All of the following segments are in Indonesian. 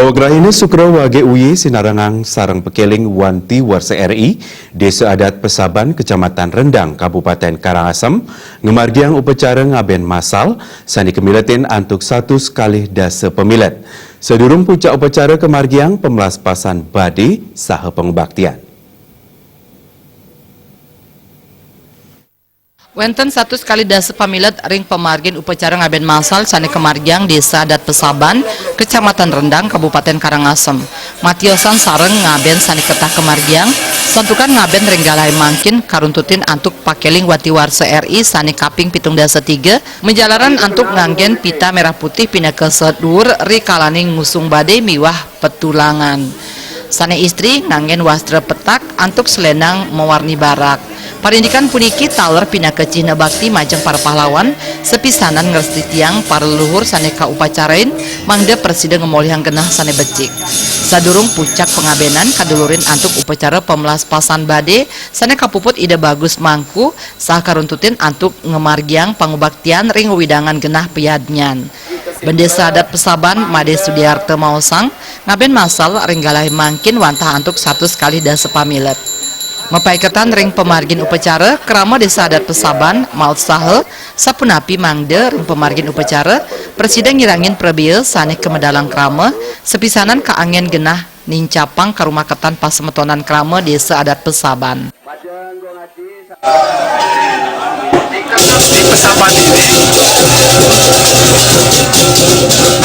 Dawagrahina Sukra wage uye sinarangang sarang pekeling wanti warsa RI Desa Adat Pesaban Kecamatan Rendang Kabupaten Karangasem ngemargiang upacara ngaben masal sani kemiletin antuk 100 kali dasa pemilet. Sedurung puncak upacara kemargiang pemelaspasan badi saha pengebaktian. Wenten 100 kali dasa pamilet ring pemargin upacara ngaben masal sani kemargiang Desa Adat Pesaban Kecamatan Rendang Kabupaten Karangasem. Matiosan sareng ngaben sani ketah kemargiang santukan ngaben ring galai mangkin karuntutin antuk pakeling wati warsa RI sani kaping 73 menjalaran antuk nganggen pita merah putih pina ke sedur ri kalaning ngusung badai miwah petulangan. Sani istri nganggen wastra petak antuk selendang mewarni barak. Parindikan puniki taler pina ke Cina Bakti majeng para pahlawan sepisanan ngeresti tiang para leluhur saneka upacarain mangde presiden ngemolihang genah sane becik. Sadurung puncak pengabenan kadulurin antuk upacara pemelaspasan bade sane kapuput ide bagus mangku sah karuntutin antuk ngemargiang pangubaktian ring widangan genah piyadnyan. Bendesa Adat Pesaban Made Sudiarto Mausang ngaben masal ring galai mangkin wantah antuk 100 kali dasa pamilet. Mepaiketan ring pemargin upacara kerama Desa Adat Pesaban maut sahe sapunapi mangde ring pemargin upacara presiden ngirangin prebieu sani kemedalang krama sepisanan kaangen genah nincapang karumaketan pasemetonan krama Desa Adat Pesaban. Di Pesaban ini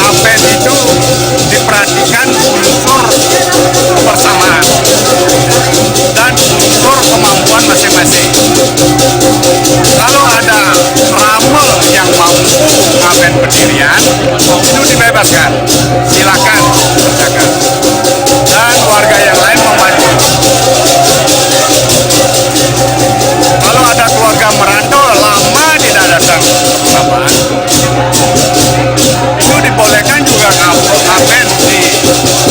ngaben itu diperhatikan unsur kebersamaan dan unsur kemampuan masing-masing. Kalau ada rame yang mampu ngaben berdirian, itu dibebaskan, silakan kerjakan. Dan warga yang lain membantu. Kalau ada keluarga merantau lama tidak datang ke Pesaban, itu dibolehkan juga ngaben di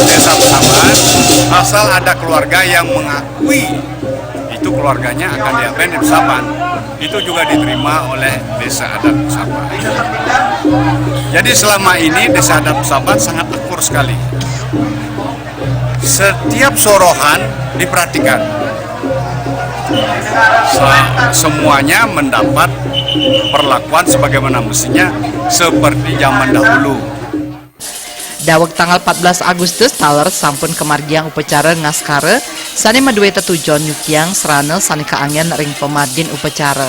Desa Pesaban, asal ada keluarga yang mengakui itu keluarganya akan diaben di Pesaban. Itu juga diterima oleh Desa Adat Pesaban. Jadi selama ini Desa Adat Pesaban sangat akur sekali. Setiap sorohan diperhatikan. Semuanya mendapat perlakuan sebagaimana mestinya seperti zaman dahulu. Daweg tanggal 14 Agustus taler sampun kemargiang upacara ngaskare sani maduwe tetujon nyukiang serana sani kaangen ring pemargin upacara.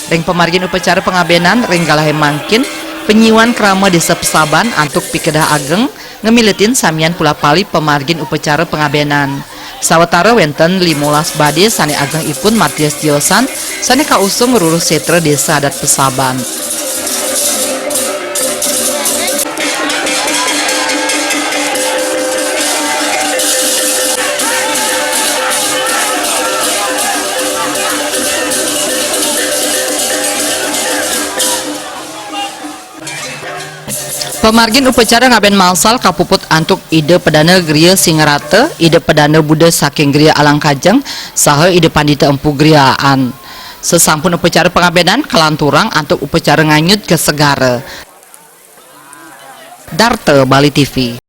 Ring pemargin upacara pengabenan ring galahe mangkin penyiwan krama Desa Pesaban antuk pikedah ageng ngemiletin samian pula pali pemargin upacara pengabenan. Sawetara wenten 15 bade sani ageng ipun Matias Diosan sani kausung ngurus setra Desa Adat Pesaban. Pemargin upacara ngaben malsal kapuput antuk ide pedana Gria Singarate, ide pedana Buddha saking Gria Alangkajeng, saha ide pandita empu Griaan. Sesampun upacara pengabenan kelanturang antuk upacara nganyut ke segara. Darte Bali TV.